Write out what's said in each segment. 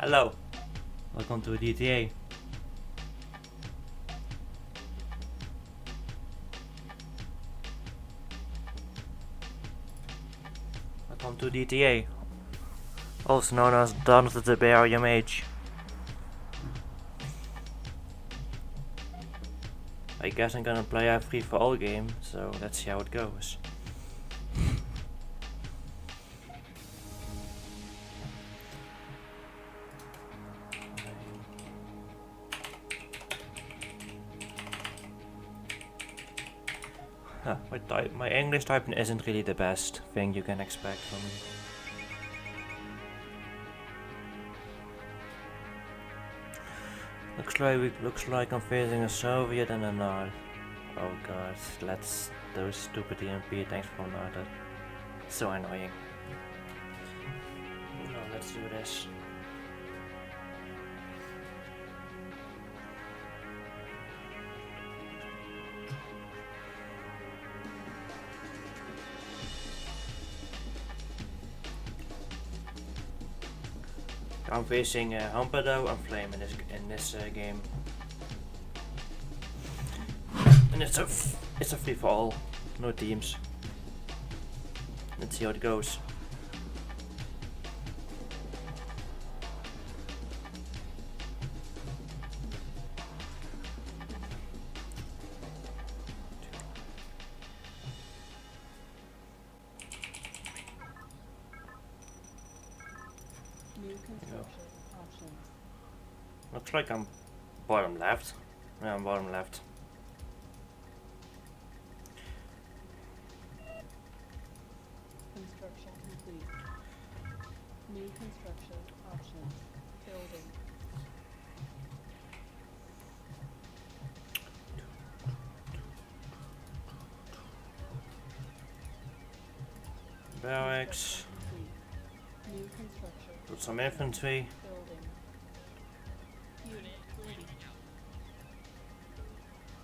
Hello, welcome to DTA. Welcome to DTA, also known as Dawn of the Tiberium Age. I guess I'm gonna play a free-for-all game, so let's see how it goes. My English typing isn't really the best thing you can expect from me. Looks like I'm facing a Soviet and a Nile. Oh god, let's those stupid EMP tanks from NATO. So annoying. No, let's do this. I'm facing Humperdoo and Flame in this game, and it's a free for all, no teams. Let's see how it goes. Looks like I'm bottom left. Yeah, I'm bottom left. Construction complete. New construction options. Building. Barracks. New construction. Put some infantry. Building. Unit ready.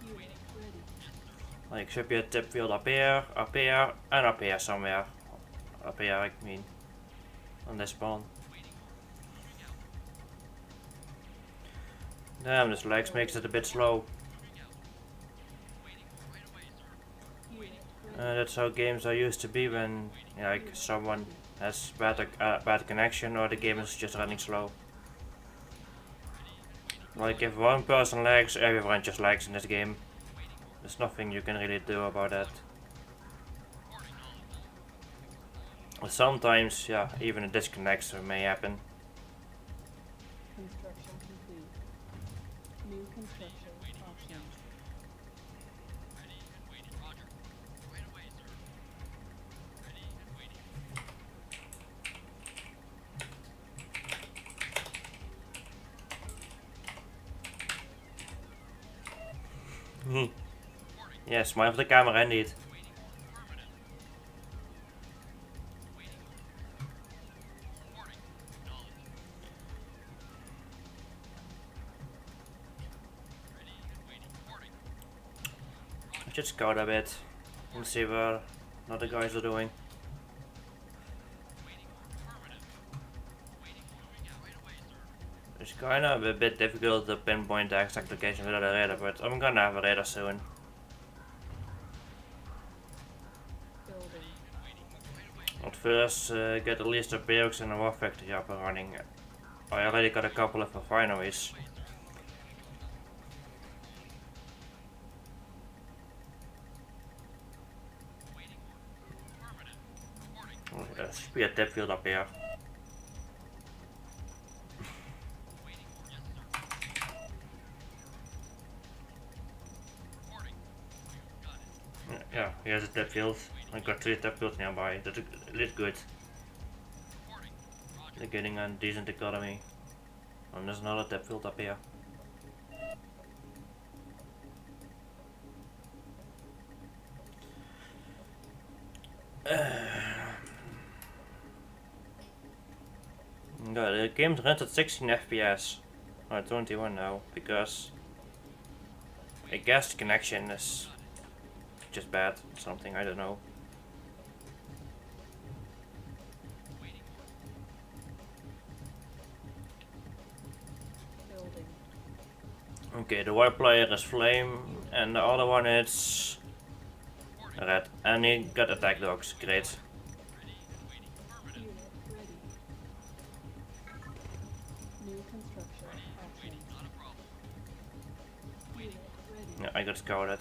Unit ready. Like should be a tip field up here, and up here somewhere. Up here, I mean, on this spawn. Damn, this legs makes it a bit slow. That's how games are used to be when, like, someone has bad connection or the game is just running slow. Like if one person lags, everyone just lags in this game. There's nothing you can really do about that. Sometimes, yeah, even a disconnect may happen. Construction complete. New construction options. Yes, maar even de camera niet. I should scout a bit and see what other guys are doing. It's kind of a bit difficult to pinpoint the exact location without a radar, but I'm gonna have a radar soon. But first, get at least a barracks and a war factory up and running. I already got a couple of refineries. Oh, there should be a tip field up here. Yeah, here's a tip field. I got 3 tip fields nearby. That is good. They're getting a decent economy. And there's another tip field up here. The game runs at 16 FPS. Or 21 now, because I guess the connection is just bad, something, I don't know. Okay, the white player is flame, and the other one is red, and he got attack dogs. Great. Unit ready. New construction options. Unit ready. Yeah, I got scouted.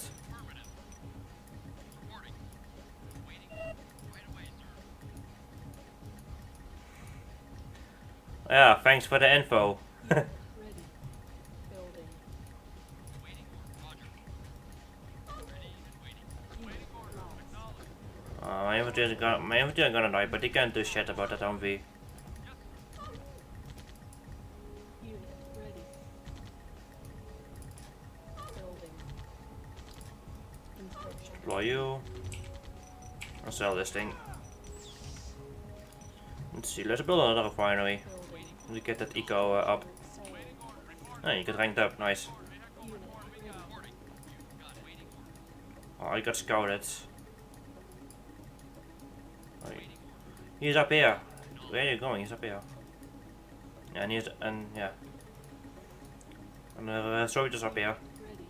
Yeah, thanks for the info. Ready. Building. Unit lost. My infantry are gonna die, but they can't do shit about that Humvee. Unit ready. Building. Construction. Deploy you. I'll sell this thing. Let's see, let's build another refinery. Building. To get that eco up. Sold. Oh, you get ranked up, nice. Unit ready. Oh, I got scouted. Oh, he's up here. Where are you going? He's up here. Yeah, and yeah. And the soldiers up here. Ready.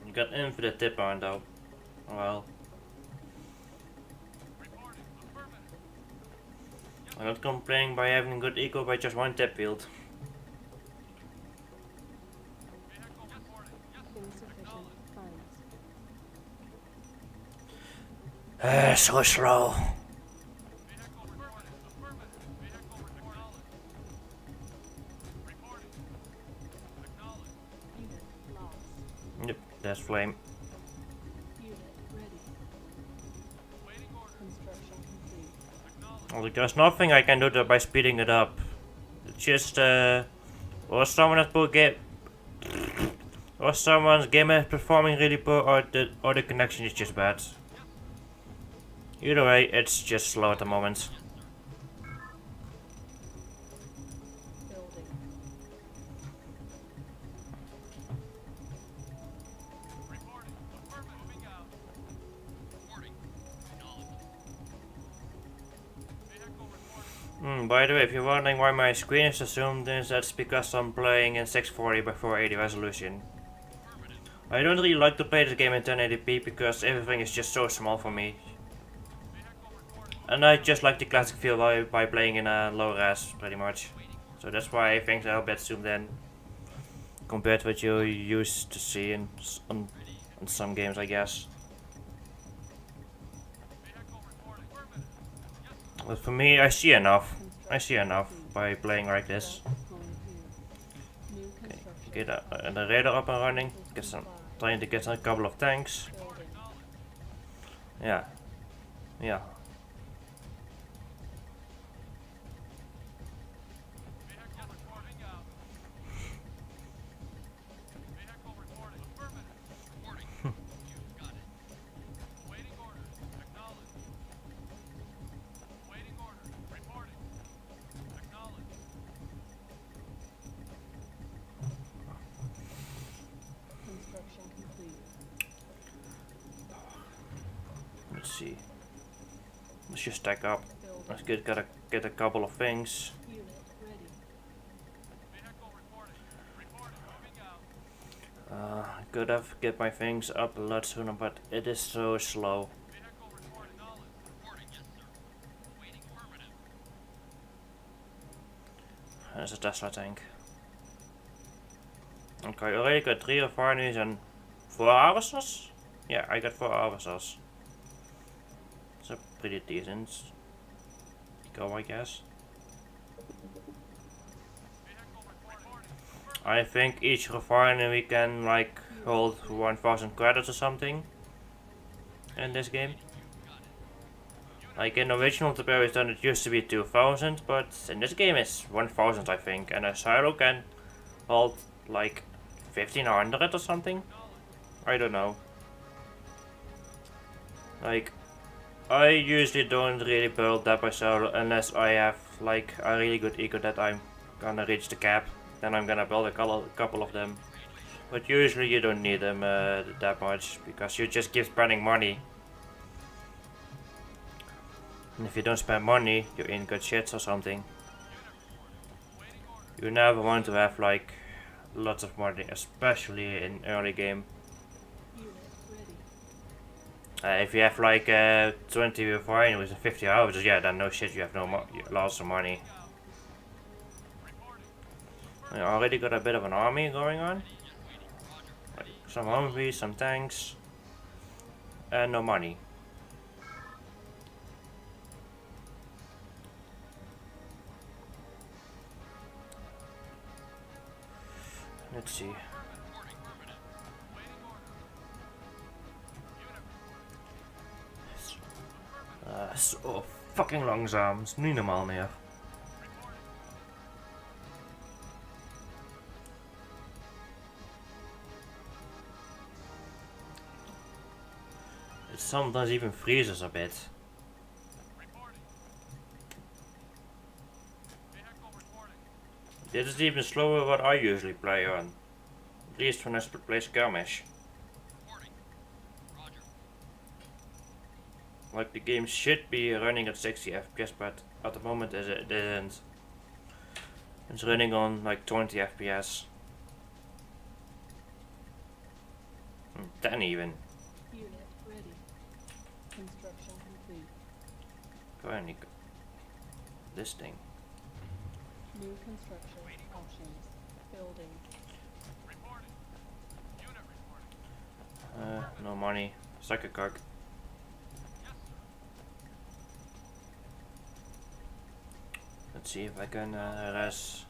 You got in for the tip on though. Oh well. I'm not complaining by having good eco by just one tip field. Insufficient funds. So slow. Unit lost. Yep, that's flame. Unit ready. Construction complete. Well, there's nothing I can do by speeding it up. It's just or someone's game is performing really poor, or the connection is just bad. Either way, it's just slow at the moment. Building. By the way, if you're wondering why my screen is zoomed in, that's because I'm playing in 640 by 480 resolution. I don't really like to play this game in 1080p because everything is just so small for me. And I just like the classic feel by playing in a low res, pretty much. So that's why things are a bit zoomed in compared to what you used to see in some games, I guess. But for me, I see enough. I see enough by playing like this. Okay, get the radar up and running. Trying to get a couple of tanks. Yeah, yeah. Construction complete. Let's see. Let's just stack up. Let's get a couple of things. Unit ready. Could have get my things up a lot sooner, but it is so slow. There's a Tesla tank. Okay, I already got 3 refineries and 4 harvesters? Yeah, I got 4 harvesters. So pretty decent. Go, I guess. I think each refinery can like hold 1000 credits or something in this game. Like in the original Tuberville it used to be 2000, but in this game it's 1000 I think, and a silo can hold like 1500 or something. I don't know. Like, I usually don't really build that by solo unless I have like a really good eco that I'm gonna reach the cap. Then I'm gonna build a couple of them. But usually you don't need them that much because you just keep spending money. And if you don't spend money, you're in good shits or something. You never want to have like lots of money, especially in early game. Unit ready. If you have like 20 refineries with 50 houses, yeah, then no shit, you have no lots of money. I already got a bit of an army going on. Like some Humvees, some tanks, and no money. Let's see. Zo fucking langzaam. Het is niet normaal meer. It sometimes even freezes a bit. This is even slower what I usually play on. At least when I play skirmish. Like the game should be running at 60 FPS, but at the moment it isn't. It's running on like 20 FPS. 10 even. Unit ready. Construction complete. Finally, this thing. New construction options. Building. No money. Suck a cock. Let's see if I can res.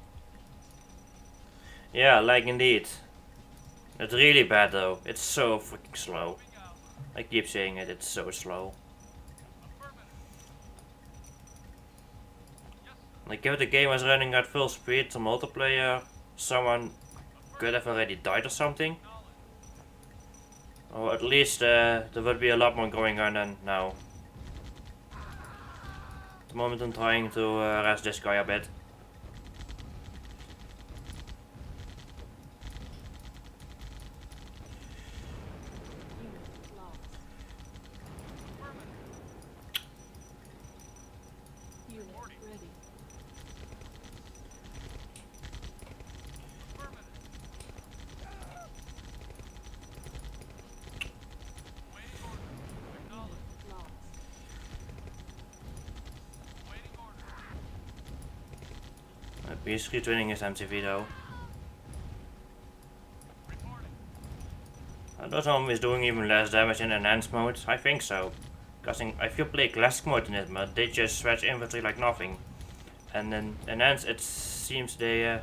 Yeah, like indeed. It's really bad though. It's so freaking slow. I keep saying it, it's so slow. Like if the game was running at full speed to multiplayer, someone could have already died or something. Or at least there would be a lot more going on than now. At the moment I'm trying to res this guy a bit. Unit lost. Unit ready. He's retwinning his MTV though. Are those zombies doing even less damage in enhanced mode? I think so. Because if you play classic mode in this mode, they just switch infantry like nothing. And then enhanced, it seems they a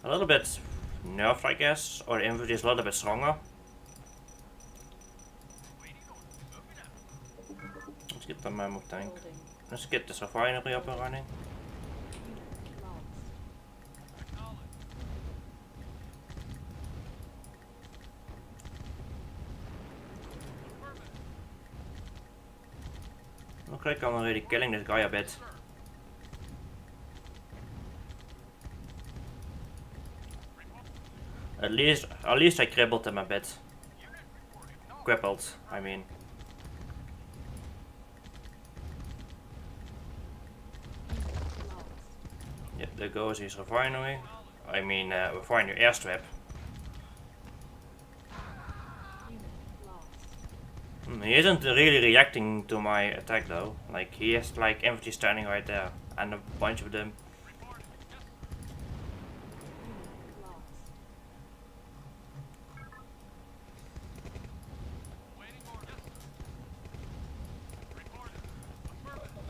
little bit nerfed, I guess, or the infantry is a little bit stronger. Let's get the mammoth tank. Building. Let's get this refinery up and running. Unit lost. Looks like I'm already killing this guy a bit. At least I crippled him a bit. Crippled, I mean. Lost. Yep, there goes his refinery. I mean, refinery airstrip. Unit lost. He isn't really reacting to my attack though. Like, he has like infantry standing right there. And a bunch of them. Unit lost.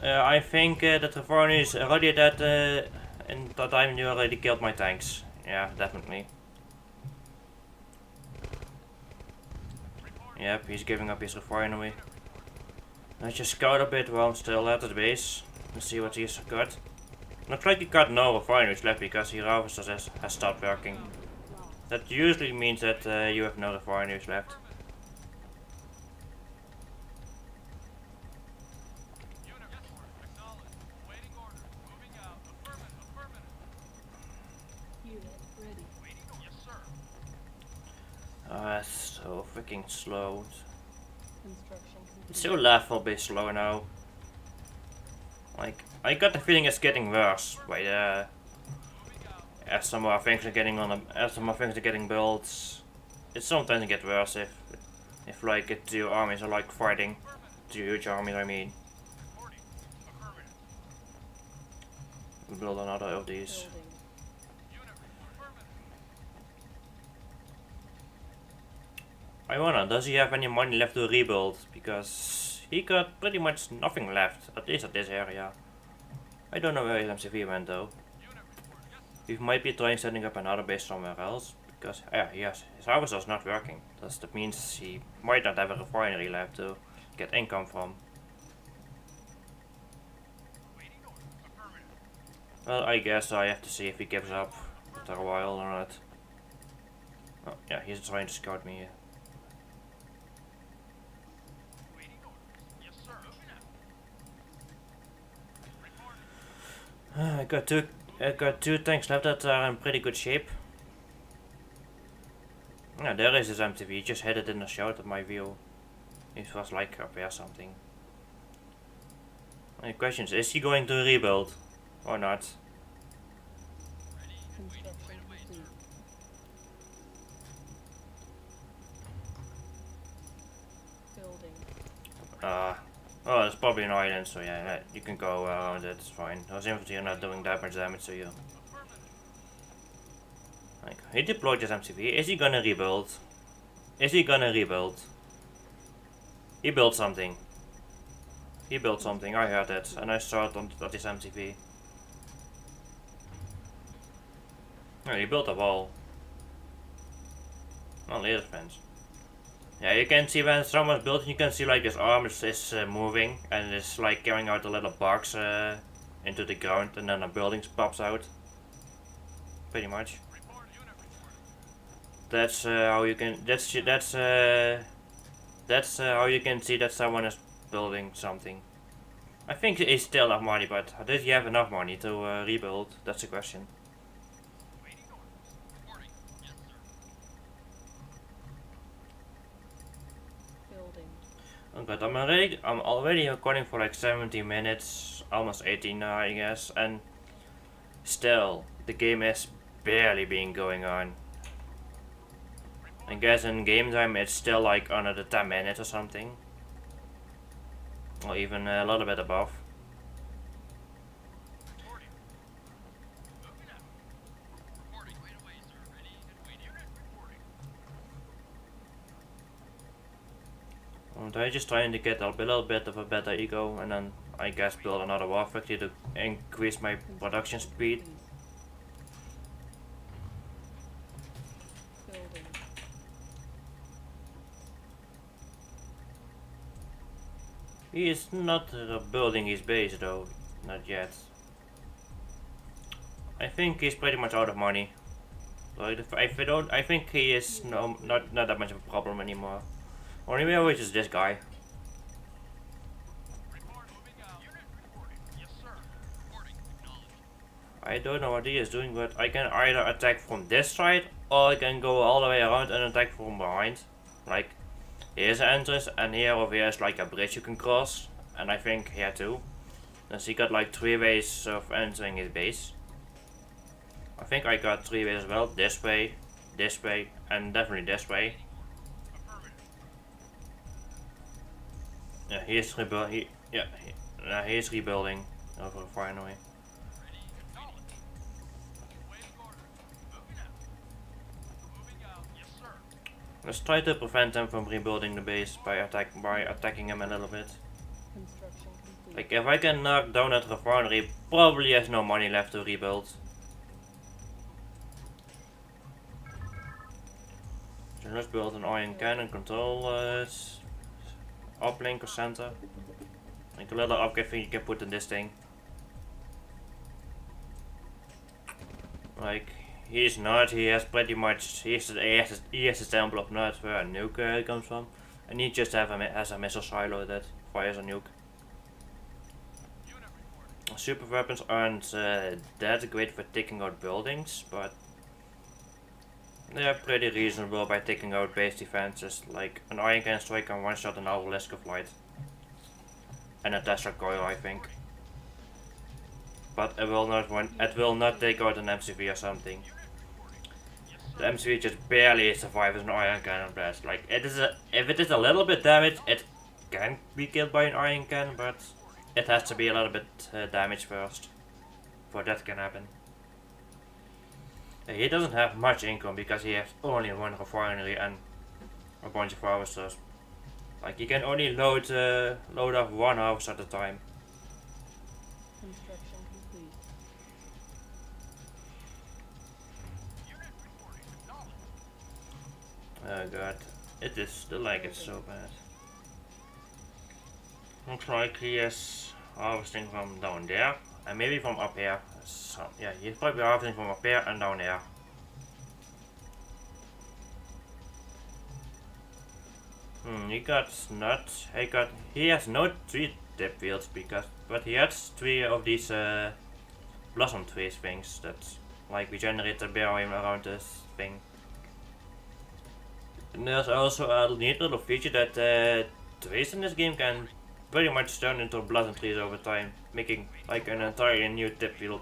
I think that the refinery is already dead in that time you already killed my tanks. Yeah, definitely. Yep, he's giving up his refinery. Let's just scout a bit while I'm still at the base. Let's see what he's got. Looks like he got no refineries left because his harvester has stopped working. Lost. That usually means that you have no refineries left. Unit ready. It's so freaking slow. Construction complete. It's so laughable slow now. Like, I got the feeling it's getting worse by the as some more things are getting as some more things are getting built. It sometimes gets worse if like the two armies are like fighting, two huge armies. I mean, build another of these. Building. I wonder, does he have any money left to rebuild? Because he got pretty much nothing left, at least at this area. I don't know where his MCV went though. He might be trying setting up another base somewhere else, because yes, his harvester is not working. That means he might not have a refinery left to get income from. Well, I guess I have to see if he gives up after a while or not. Oh, yeah, he's trying to scout me here. I got two tanks left that are in pretty good shape. Yeah, there is his MTV. He just had it in the shot of my view. It was like up there something. My question is he going to rebuild or not? Construction complete. Building. Oh, it's probably an island, so yeah, you can go around it, it's fine. Those infantry are not doing that much damage to you. Like, he deployed his MCV. Is he gonna rebuild? Is he gonna rebuild? He built something. He built something, I heard it, and I saw it on his MCV. Oh, he built a wall. Well, air defense. Yeah, you can see when someone's building, you can see like his arm is moving and it's like carrying out a little box into the ground, and then a building pops out. Pretty much. That's how you can. That's how you can see that someone is building something. I think he still have money, but does he have enough money to rebuild? That's the question. Oh god, I'm already recording for like 17 minutes, almost 18 now I guess, and still the game is barely been going on. I guess in game time it's still like under the 10 minutes or something, or even a little bit above. And I'm just trying to get a little bit of a better ego, and then I guess build another war factory to increase my production speed. Building. He is not building his base though, not yet. I think he's pretty much out of money. So if I don't, I think he is not that much of a problem anymore. Only way which is this guy. I don't know what he is doing, but I can either attack from this side or I can go all the way around and attack from behind. Like, here's an entrance and here over here is like a bridge you can cross, and I think here too. Then he got like 3 ways of entering his base. I think I got 3 ways as well. This way, and definitely this way. Yeah, he is rebuilding. He is rebuilding over finally. Let's try to prevent him from rebuilding the base by attacking him a little bit. Construction complete. Like if I can knock down that refinery, probably has no money left to rebuild. So let's build an iron cannon control uplink or center. Like a little upgrade thing you can put in this thing. Like he's not. He has pretty much. He has the temple of nuts where a nuke comes from, and he just has a missile silo that fires a nuke. Super weapons aren't that great for taking out buildings, but they are pretty reasonable by taking out base defenses. Like an iron cannon strike can one shot an obelisk of light, and a Tesla coil, I think. but it will not take out an MCV or something. The MCV just barely survives an iron cannon blast. Like if it is a little bit damaged, it can be killed by an iron cannon, but it has to be a little bit damaged first for that can happen. He doesn't have much income because he has only one refinery and a bunch of harvesters. Like he can only load off one harvester at a time. Construction complete. Oh god, it is still like it's so bad. Looks like he is harvesting from down there and maybe from up here. So, yeah, he's probably harvesting from up here and down there. He has no 3 tip fields but he has 3 of these blossom trees things that like regenerate the barium around this thing. And there's also a neat little feature that trees in this game can pretty much turn into blossom trees over time, making like an entirely new tip field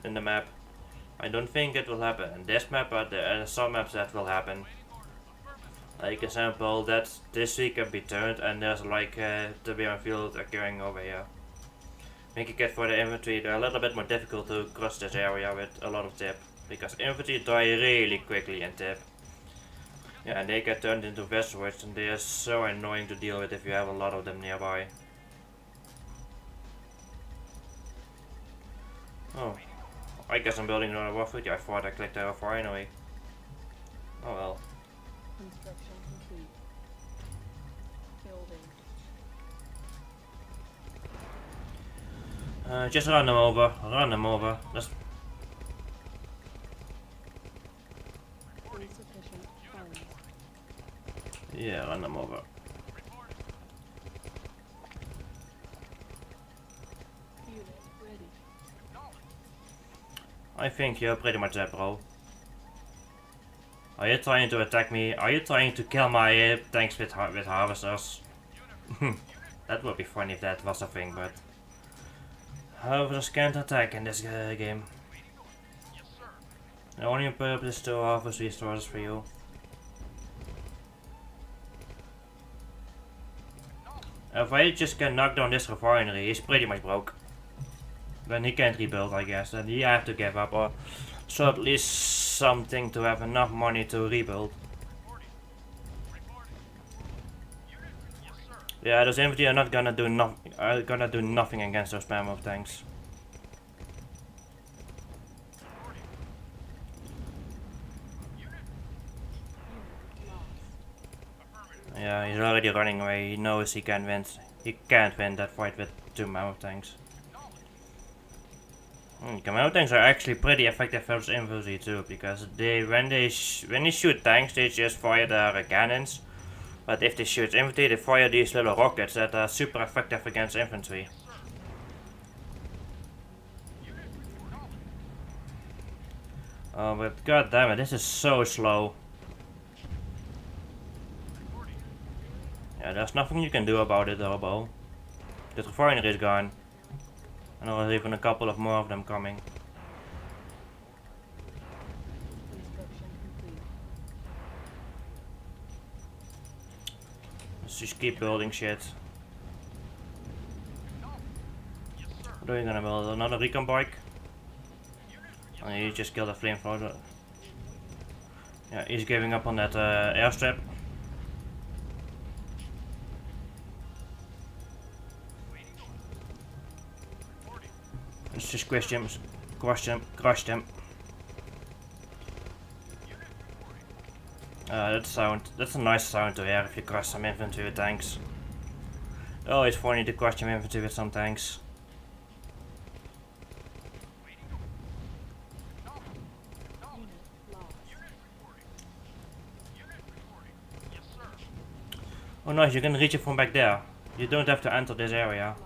in the map. I don't think it will happen in this map, but there are some maps that will happen. Like example, that this tree can be turned and there's like the barium field occurring over here. Making it for the infantry a little bit more difficult to cross this area with a lot of tip, because infantry die really quickly in tip. Yeah, and they get turned into vessels and they are so annoying to deal with if you have a lot of them nearby. Oh, I guess I'm building another warfare. I thought I clicked the refinery. Oh well. Construction complete. Building. Just run them over. That's Insufficient funds. yeah, run them over. Unit ready. I think you're pretty much there, bro. Are you trying to attack me? Are you trying to kill my tanks with harvesters? That would be funny if that was a thing, but harvesters can't attack in this game. The only purpose is to harvest resources for you. If I just can knock down this refinery, he's pretty much broke. Then he can't rebuild, I guess. Then he have to give up, or so at least something to have enough money to rebuild. Yeah, those infantry are not gonna do nothing against those mammoth tanks. Yeah, he's already running away. He knows he can't win. He can't win that fight with 2 mammoth tanks. Mammoth tanks are actually pretty effective versus infantry too, because when they shoot tanks, they just fire their cannons. But if they shoot infantry, they fire these little rockets that are super effective against infantry. Oh, but god damn it, this is so slow. Yeah, there's nothing you can do about it, Robo. The refinery is gone. And there's even a couple of more of them coming. Construction complete. Let's just keep building shit. What are you gonna build? Another recon bike? Oh, you just killed a flamethrower. Yeah, he's giving up on that airstrip. Let's just crush him. That's a nice sound to hear if you crush some infantry with tanks. Oh, it's funny to crush some infantry with some tanks. Unit lost. Oh nice, you can reach it from back there. You don't have to enter this area. Lost.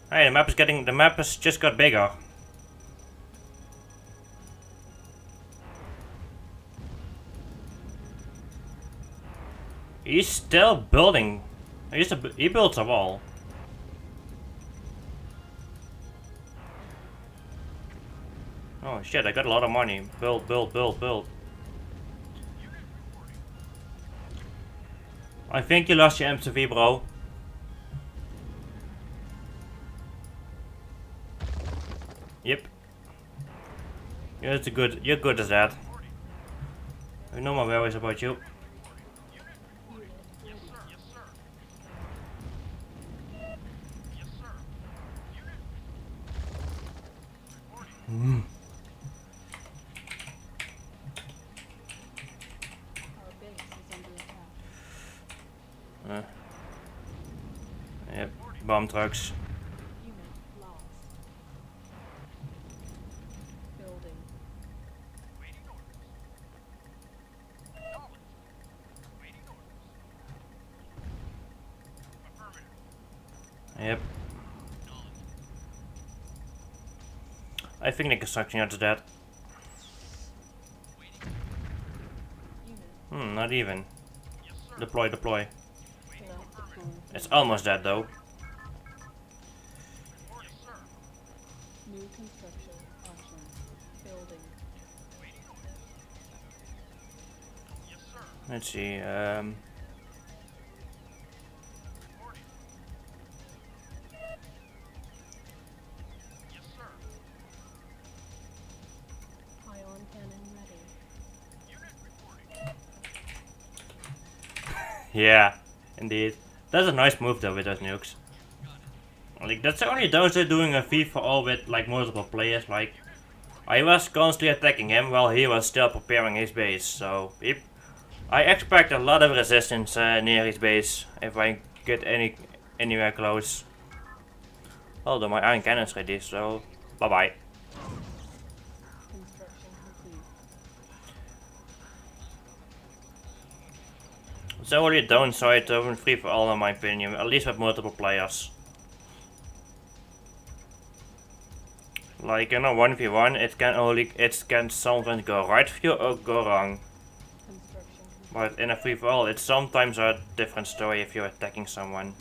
Hey, the map has just got bigger. He's still building. He built a wall. Oh shit, I got a lot of money. Build, build, build, build. I think you lost your MCV, bro. Yep. You're good as that. I know my worries about you. Our base is under attack. Yep, bomb trucks. Unit lost. Building. Yep. I think the construction yard is dead. Unit Not even. Deploy, deploy. failed deployment. It's almost dead though. New construction option. Building. Let's see. Ion cannon ready. Yeah, indeed. That's a nice move though with those nukes. Like that's only those that are doing a free for all with like multiple players. Like I was constantly attacking him while he was still preparing his base. So I expect a lot of resistance near his base if I get anywhere close. Although my iron cannon's ready, so bye bye. Construction complete. It's only a downside of free for all in my opinion, at least with multiple players. Like in a 1v1 it can sometimes go right for you or go wrong. Construction complete. But in a free for all it's sometimes a different story if you're attacking someone.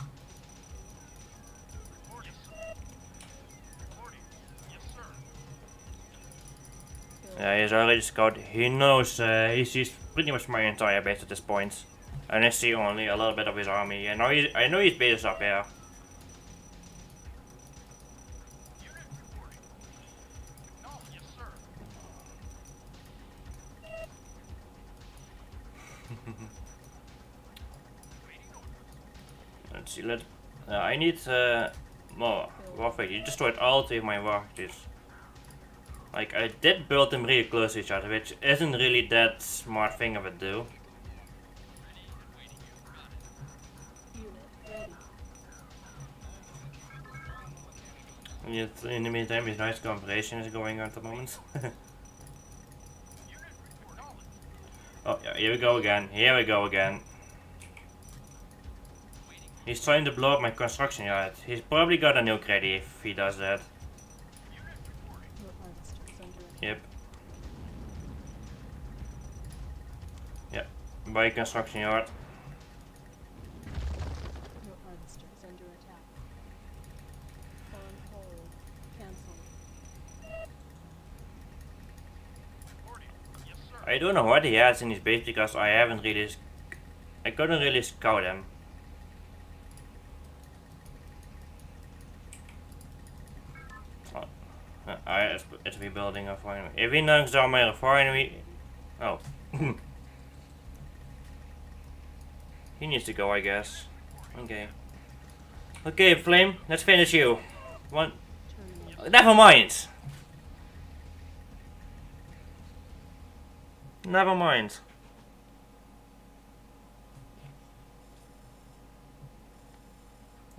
Yeah, he's already scouted. He knows he sees pretty much my entire base at this point. And I see only a little bit of his army. I know his base is up here. Let's see, I need more warfare. You destroyed all three of my warfares. Like, I did build them really close to each other, which isn't really that smart thing of it do. Unit ready. Yet, in the meantime, this nice conversation is going on at the moment. Oh, yeah, here we go again. Here we go again. He's trying to blow up my construction yard. He's probably got a nuke ready if he does that. Your harvester is under attack. Yep. Yep. By construction yard. Your harvester is under attack. On hold. Cancel. I don't know what he has in his base because I couldn't really scout him. It's rebuilding a refinery. If he knocks down my refinery... Oh. He needs to go, I guess. Okay. Okay, Flame, let's finish you. One... Terminate. Never mind! Never mind.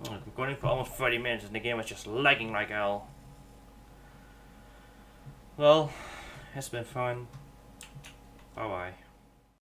Oh, I'm recording for almost 30 minutes and the game was just lagging like hell. Well, it's been fun. Bye bye.